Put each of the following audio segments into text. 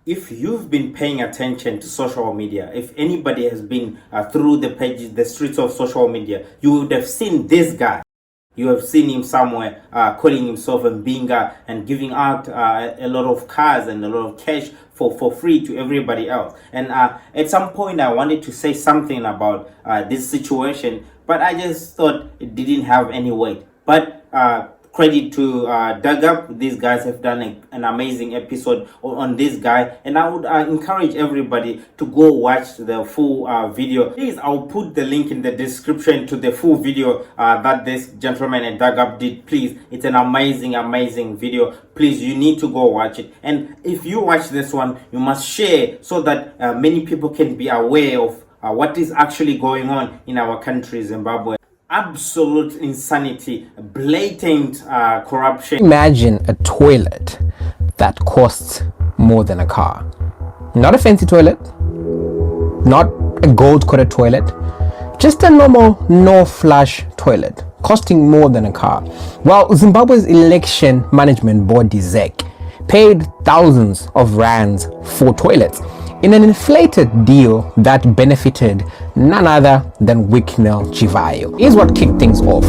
If you've been paying attention to social media, if anybody has been through the pages, the streets of social media, you would have seen this guy. You have seen him somewhere calling himself a Mbinga and giving out a lot of cars and a lot of cash for free to everybody else. And at some point I wanted to say something about this situation, but I just thought it didn't have any weight. But credit to Dug Up. These guys have done an amazing episode on this guy, and I would encourage everybody to go watch the full video. Please, I'll put the link in the description to the full video that this gentleman at Dug Up did. Please, it's an amazing video. Please, you need to go watch it. And if you watch this one, you must share so that many people can be aware of what is actually going on in our country, Zimbabwe. Absolute insanity, blatant corruption. Imagine a toilet that costs more than a car. Not a fancy toilet, not a gold-coated toilet, just a normal no-flush toilet costing more than a car. Well, Zimbabwe's election management body, ZEC, paid thousands of rands for toilets in an inflated deal that benefited none other than Wicknell Chivayo. Here's what kicked things off.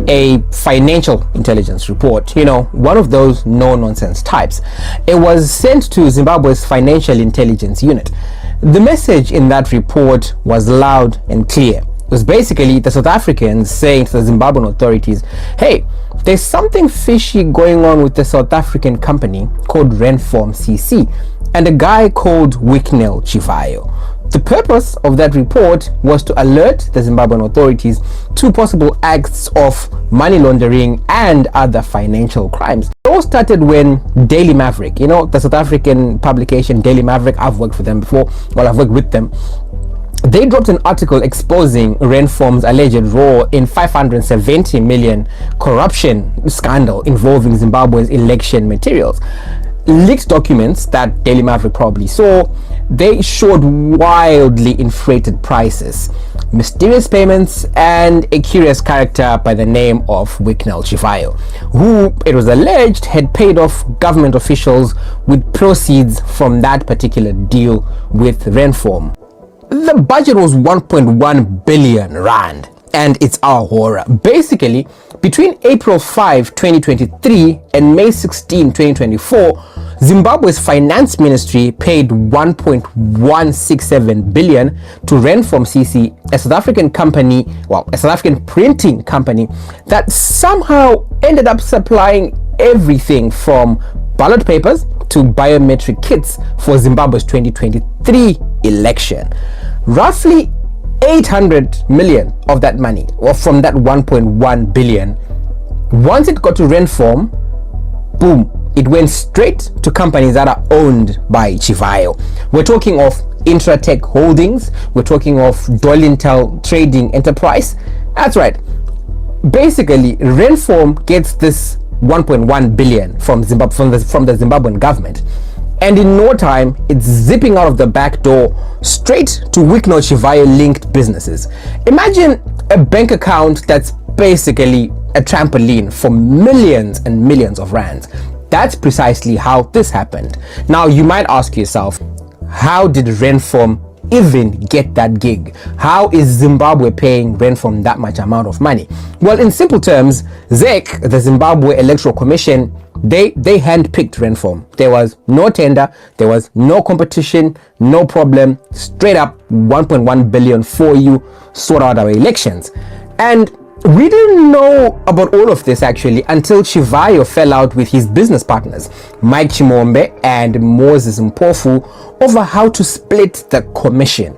A financial intelligence report, one of those no-nonsense types. It was sent to Zimbabwe's financial intelligence unit. The message in that report was loud and clear. It was basically the South Africans saying to the Zimbabwean authorities, hey, there's something fishy going on with the South African company called Renform CC and a guy called Wicknell Chivayo. The purpose of that report was to alert the Zimbabwean authorities to possible acts of money laundering and other financial crimes. It all started when Daily Maverick, the South African publication Daily Maverick, I've worked for them before, I've worked with them. They dropped an article exposing Renform's alleged role in 570 million corruption scandal involving Zimbabwe's election materials. Leaked documents that Daily Maverick probably saw, they showed wildly inflated prices, mysterious payments, and a curious character by the name of Wicknell Chivayo, who it was alleged had paid off government officials with proceeds from that particular deal with Renform. The budget was 1.1 billion rand, and it's our horror. Basically, between April 5, 2023 and May 16, 2024, Zimbabwe's finance ministry paid 1.167 billion to Renform CC, a South African company, a South African printing company that somehow ended up supplying everything from ballot papers to biometric kits for Zimbabwe's 2023 election. Roughly 800 million of that money, or from that 1.1 billion, once it got to Renform, boom, it went straight to companies that are owned by Chivayo. We're talking of Intratech Holdings, we're talking of Dolintel Trading Enterprise. That's right. Basically, Renform gets this 1.1 billion from the Zimbabwean government, and in no time it's zipping out of the back door straight to Wicknell Chivayo linked businesses. Imagine a bank account that's basically a trampoline for millions and millions of rands. That's precisely how this happened. Now you might ask yourself, how did Renform even get that gig? How is Zimbabwe paying Renform that much amount of money? Well, in simple terms, ZEC, the Zimbabwe Electoral Commission, they handpicked Renform. There was no tender, there was no competition, no problem, straight up 1.1 billion for you, sort out our elections. And we didn't know about all of this actually until Chivayo fell out with his business partners, Mike Chimombe and Moses Mpofu, over how to split the commission.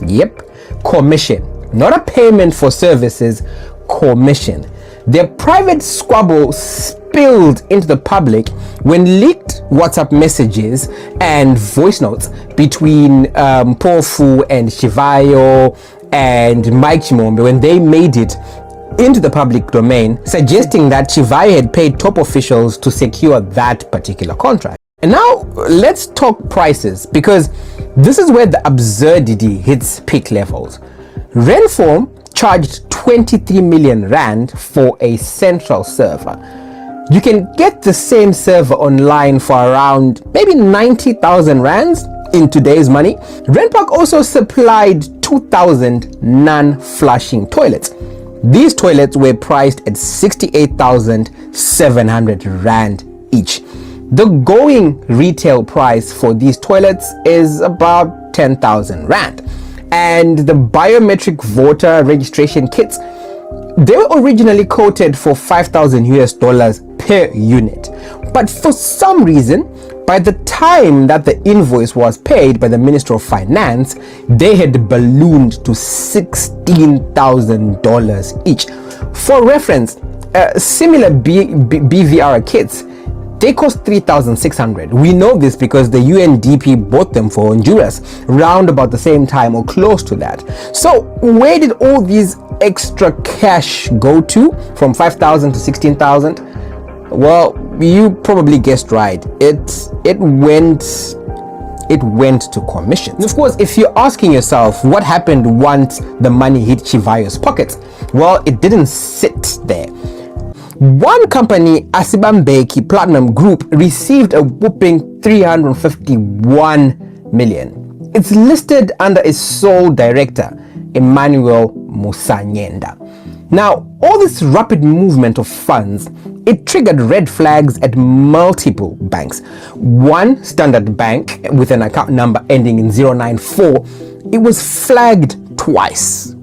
Yep, commission. Not a payment for services, commission. Their private squabble spilled into the public when leaked WhatsApp messages and voice notes between Mpofu and Chivayo and Mike Chimombe, when they made it into the public domain, suggesting that Chivayo had paid top officials to secure that particular contract. And now let's talk prices, because this is where the absurdity hits peak levels. Renform charged 23 million rand for a central server. You can get the same server online for around maybe 90,000 rands in today's money. Renpark also supplied 2,000 non-flushing toilets. These toilets were priced at 68,700 rand each. The going retail price for these toilets is about 10,000 rand. And the biometric voter registration kits, they were originally quoted for 5,000 US dollars per unit. But for some reason, by the time that the invoice was paid by the Minister of Finance, they had ballooned to $16,000 each. For reference, similar BVR kits, they cost 3,600. We know this because the UNDP bought them for Honduras round about the same time or close to that. So where did all these extra cash go to from 5,000 to 16,000? Well, you probably guessed right. It went to commissions. And of course, if you're asking yourself what happened once the money hit Chivayo's pockets, well, it didn't sit there. One company, Asibambeki Platinum Group, received a whopping 351 million. It's listed under its sole director, Emmanuel Musanyenda. Now, all this rapid movement of funds, it triggered red flags at multiple banks. One, Standard Bank, with an account number ending in 094, it was flagged twice.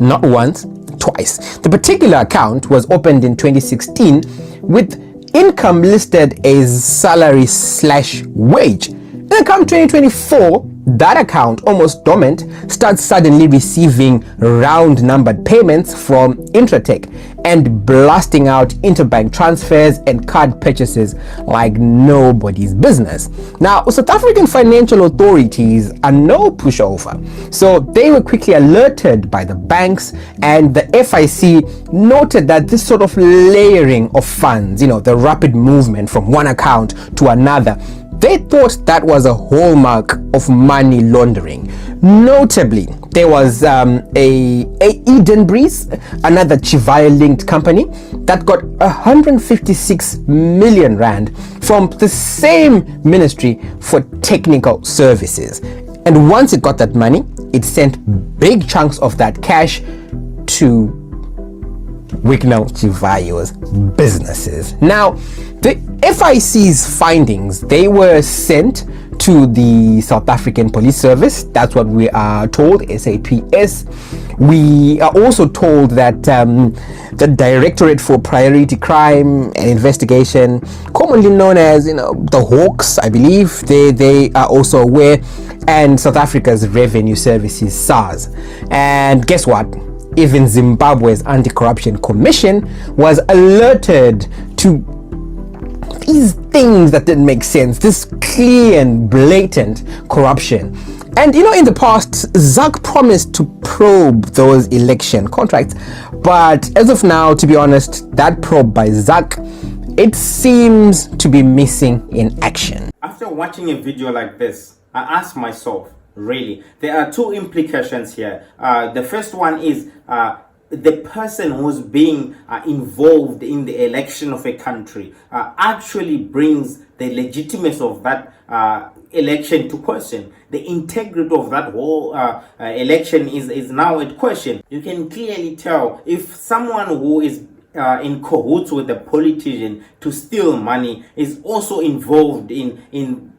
Not once, twice. The particular account was opened in 2016 with income listed as salary/wage. Then come 2024, that account, almost dormant, starts suddenly receiving round numbered payments from Intratech and blasting out interbank transfers and card purchases like nobody's business. Now, South African financial authorities are no pushover, so they were quickly alerted by the banks, and the FIC noted that this sort of layering of funds, the rapid movement from one account to another, they thought that was a hallmark of money laundering. Notably, there was a Eden Breeze, another Chivayo-linked company, that got 156 million rand from the same ministry for technical services. And once it got that money, it sent big chunks of that cash to Wicknell Chivayo's businesses. Now, the FIC's findings, they were sent to the South African Police Service. That's what we are told, SAPS. We are also told that the Directorate for Priority Crime and Investigation, commonly known as the Hawks, I believe, they are also aware, and South Africa's Revenue Services, SARS. And guess what? Even Zimbabwe's Anti-Corruption Commission was alerted to these things that didn't make sense, this clear and blatant corruption. And in the past, ZAC promised to probe those election contracts, but as of now, to be honest, that probe by ZAC, it seems to be missing in action. After watching a video like this, I asked myself, really, there are two implications here. The first one is the person who's being involved in the election of a country actually brings the legitimacy of that election to question. The integrity of that whole election is now at question. You can clearly tell if someone who is in cahoots with the politician to steal money is also involved in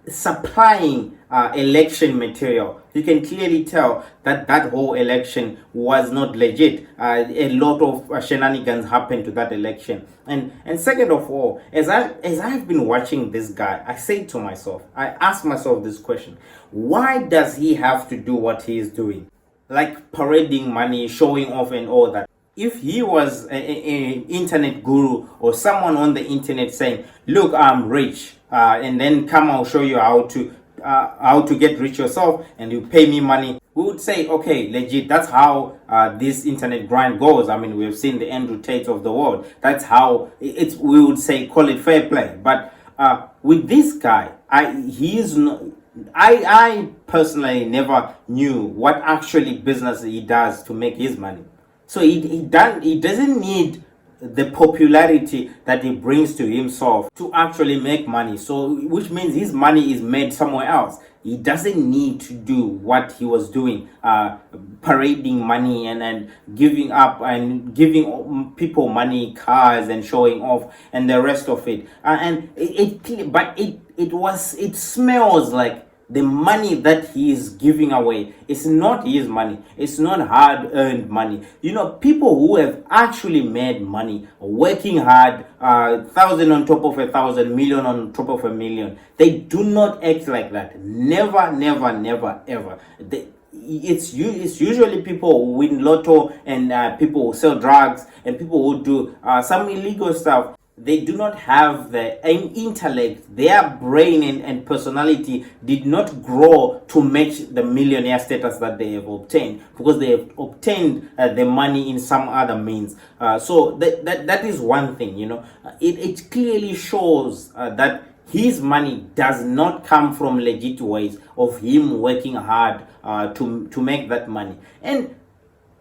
supplying election material. You can clearly tell that that whole election was not legit. A lot of shenanigans happened to that election. And second of all, as I've been watching this guy, I say to myself, I ask myself this question: why does he have to do what he is doing, like parading money, showing off, and all that? If he was an internet guru or someone on the internet saying, "Look, I'm rich," and then come, I'll show you how to get rich yourself, and you pay me money, we would say, okay, legit, that's how this internet grind goes. I mean, we've seen the Andrew Tates of the world. That's how it's, we would say, call it fair play. But with this guy, I personally never knew what actually business he does to make his money. So he doesn't need the popularity that he brings to himself to actually make money. So, which means his money is made somewhere else. He doesn't need to do what he was doing, parading money and giving up and giving people money, cars, and showing off and the rest of it. It smells like the money that he is giving away is not his money. It's not hard-earned money. People who have actually made money, working hard, 1,000 on top of 1,000, million on top of a million, they do not act like that. Never, never, never, ever. It's usually people who win lotto and people who sell drugs and people who do some illegal stuff. They do not have the intellect. Their brain and personality did not grow to match the millionaire status that they have obtained, because they have obtained the money in some other means. So that is one thing. It clearly shows that his money does not come from legit ways of him working hard to make that money. And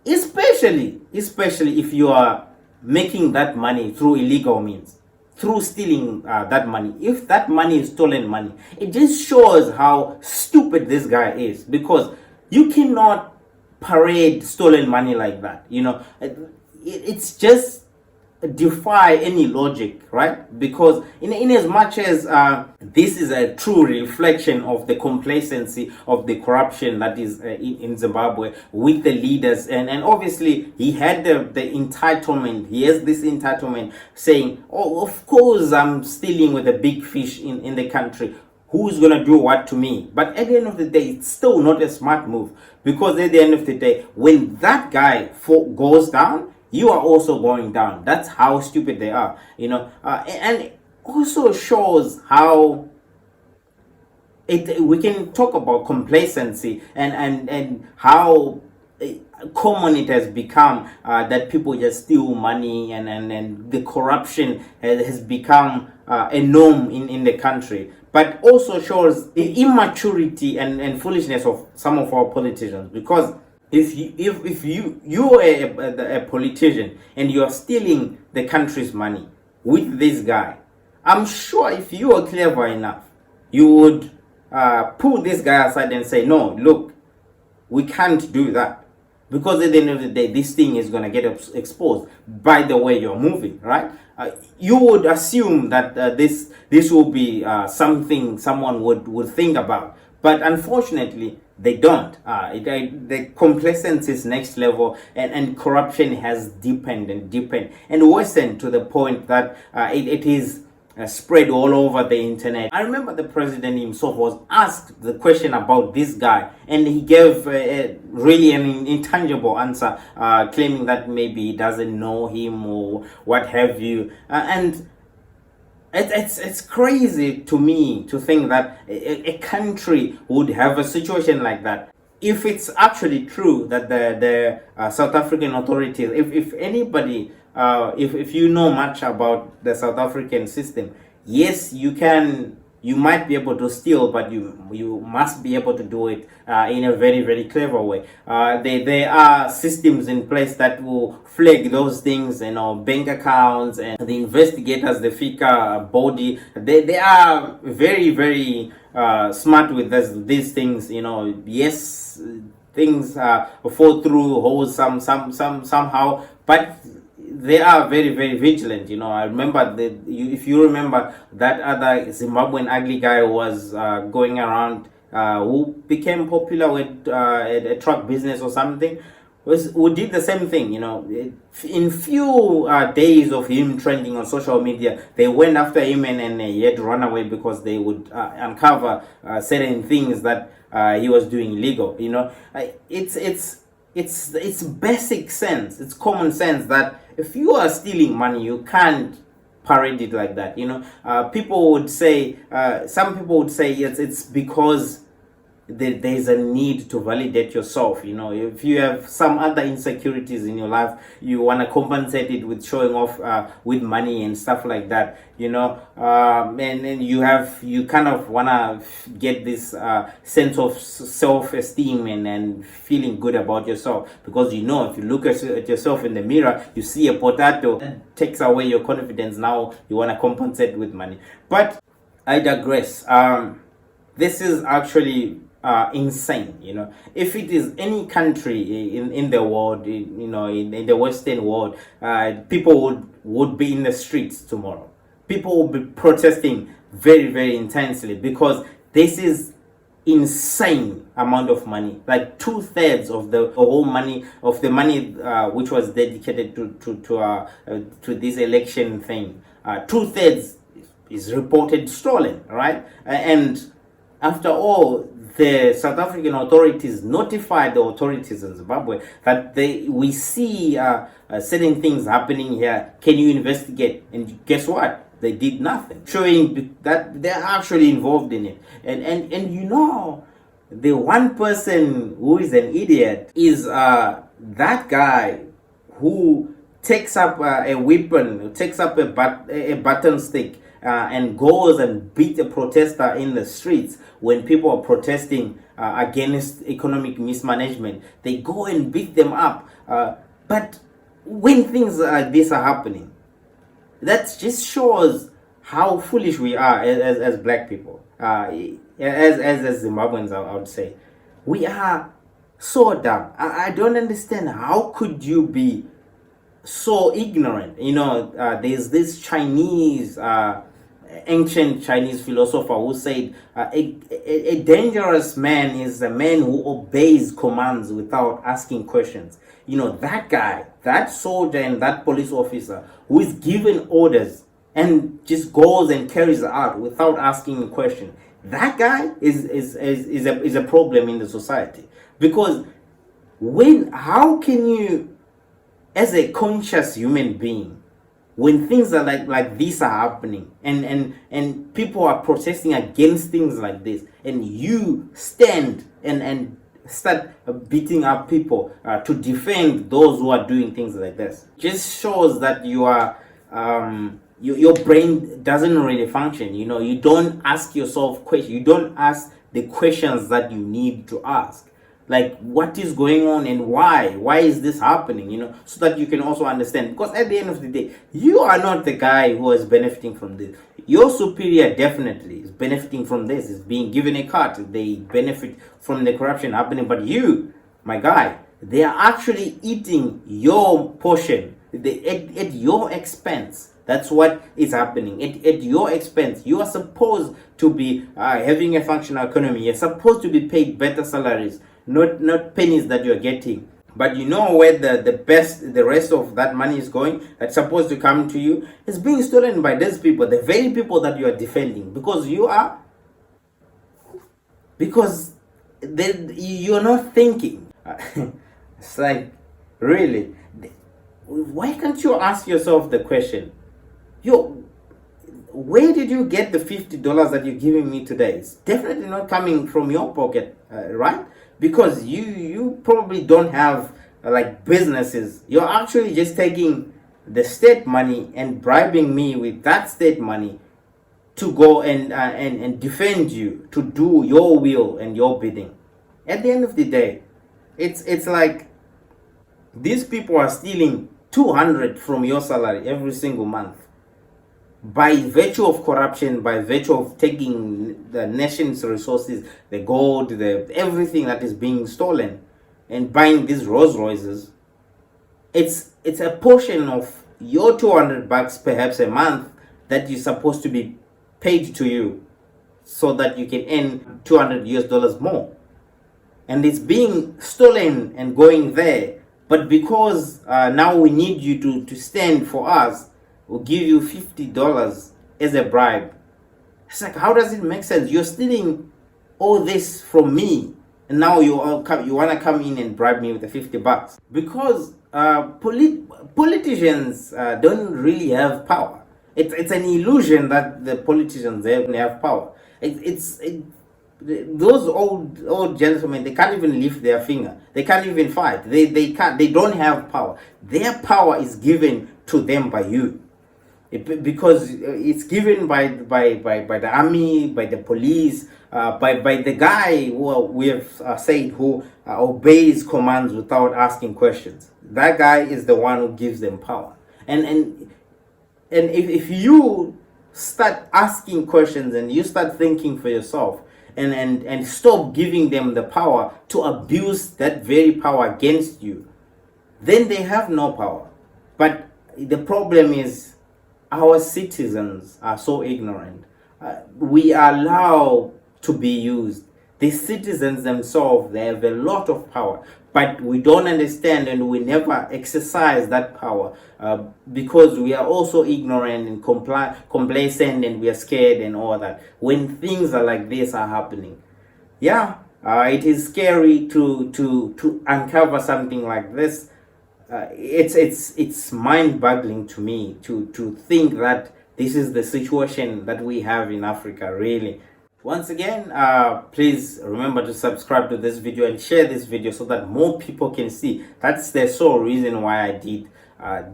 especially if you are making that money through illegal means, through stealing that money. If that money is stolen money, it just shows how stupid this guy is, because you cannot parade stolen money like that. It's just defy any logic, right? Because in as much as this is a true reflection of the complacency of the corruption that is in Zimbabwe with the leaders, and obviously he had the entitlement. He has this entitlement saying, oh, of course I'm stealing with the big fish in the country. Who's going to do what to me? But at the end of the day, it's still not a smart move, because at the end of the day, when that guy goes down, you are also going down. That's how stupid they are, and it also shows how we can talk about complacency and how common it has become, that people just steal money and the corruption has become a norm in the country. But also shows the immaturity and foolishness of some of our politicians, because if you are a politician and you are stealing the country's money with this guy, I'm sure if you are clever enough, you would pull this guy aside and say, no, look, we can't do that, because at the end of the day, this thing is going to get exposed by the way you're moving, right? You would assume that this will be something someone would think about, but unfortunately, they don't. The complacency is next level, and corruption has deepened and worsened to the point that it is spread all over the internet. I remember the president himself was asked the question about this guy, and he gave really an intangible answer, claiming that maybe he doesn't know him or what have you. And it's crazy to me to think that a country would have a situation like that. If it's actually true that the South African authorities, if anybody, if you know much about the South African system, yes, you might be able to steal, but you must be able to do it in a very, very clever way. There are systems in place that will flag those things, bank accounts, and the investigators, the FICA body, they are very, very smart with these things. Yes, things fall through holes somehow, but they are very, very vigilant. I remember if you remember that other Zimbabwean ugly guy who was going around, who became popular with a truck business or something, who did the same thing. In few days of him trending on social media, they went after him and he had to run away, because they would uncover certain things that he was doing illegal. It's basic sense. It's common sense that if you are stealing money, you can't parade it like that. People would say, some people would say, yes, it's because there's a need to validate yourself. You know, if you have some other insecurities in your life, you want to compensate it with showing off with money and stuff like that. You know, and you kind of want to get this sense of self-esteem and feeling good about yourself, because you know, if you look at yourself in the mirror, you see a potato that takes away your confidence. Now you want to compensate with money. But I digress. This is actually insane. You know, if it is any country in the world, you know, in the Western world, people would be in the streets tomorrow. People will be protesting very, very intensely, because this is insane amount of money. Like 2/3 of the whole money which was dedicated to this election thing. 2/3 is reported stolen, right? And after all, the South African authorities notified the authorities in Zimbabwe that we see certain things happening here. Can you investigate? And guess what? They did nothing, showing that they're actually involved in it. And you know, the one person who is an idiot is that guy who takes up a weapon, takes up a button stick, and goes and beat a protester in the streets when people are protesting against economic mismanagement. They go and beat them up. But when things like this are happening, that just shows how foolish we are as black people, as Zimbabweans, I would say. We are so dumb. I don't understand. How could you be so ignorant? You know, there's this ancient Chinese philosopher who said a dangerous man is a man who obeys commands without asking questions. You know, that guy, that soldier and that police officer who is given orders and just goes and carries it out without asking a question, that guy is a problem in the society. Because how can you, as a conscious human being, when things are like this are happening and people are protesting against things like this, and you stand and start beating up people to defend those who are doing things like this, just shows that you are your brain doesn't really function. You know, you don't ask yourself questions. You don't ask the questions that you need to ask, like what is going on and why is this happening, you know, so that you can also understand. Because at the end of the day, you are not the guy who is benefiting from this. Your superior definitely is benefiting from this, is being given a cut, they benefit from the corruption happening. But you, my guy, they are actually eating your portion at your expense. That's what is happening at your expense. You are supposed to be having a functional economy. You're supposed to be paid better salaries, not pennies that you're getting. But you know where the rest of that money is going, that's supposed to come to you, is being stolen by these people, the very people that you are defending, because you're not thinking. It's like, really, why can't you ask yourself the question, where did you get the $50 that you're giving me today? It's definitely not coming from your pocket, right? Because you probably don't have like businesses. You're actually just taking the state money and bribing me with that state money to go and defend you, to do your will and your bidding. At the end of the day, it's like these people are stealing $200 from your salary every single month, by virtue of corruption, by virtue of taking the nation's resources, the gold, everything that is being stolen, and buying these Rolls Royces. It's a portion of your $200 perhaps a month that you're supposed to be paid to you, so that you can earn $200 more, and it's being stolen and going there. But because now we need you to stand for us, we'll give you $50 as a bribe. It's like, how does it make sense? You're stealing all this from me, and now you want to come in and bribe me with the $50? Because politicians don't really have power. It's an illusion that the politicians have power. Those old gentlemen, they can't even lift their finger. They can't even fight. They can't. They don't have power. Their power is given to them by you. Because it's given by the army, by the police, by the guy who we have said who obeys commands without asking questions. That guy is the one who gives them power. And if you start asking questions and you start thinking for yourself and stop giving them the power to abuse that very power against you, then they have no power. But the problem is, our citizens are so ignorant. We allow to be used. The citizens themselves, they have a lot of power, but we don't understand and we never exercise that power because we are also ignorant and complacent, and we are scared and all that. When things are like this are happening, it is scary to uncover something like this. It's mind-boggling to me to think that this is the situation that we have in Africa, really. Once again, please remember to subscribe to this video and share this video so that more people can see. That's the sole reason why I did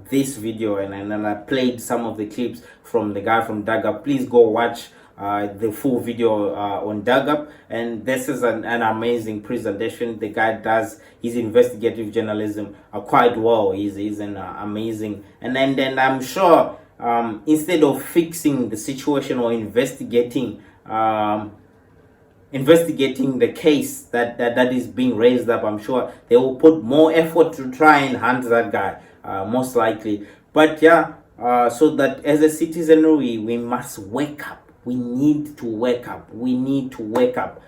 this video, and I played some of the clips from the guy from Dagup. Please go watch the full video on Dagup, and this is an amazing presentation. The guy does his investigative journalism quite well. He's an amazing, and then I'm sure instead of fixing the situation or investigating the case that is being raised up, I'm sure they will put more effort to try and hunt that guy, most likely. But so that as a citizenry, we must wake up. We need to wake up. We need to wake up.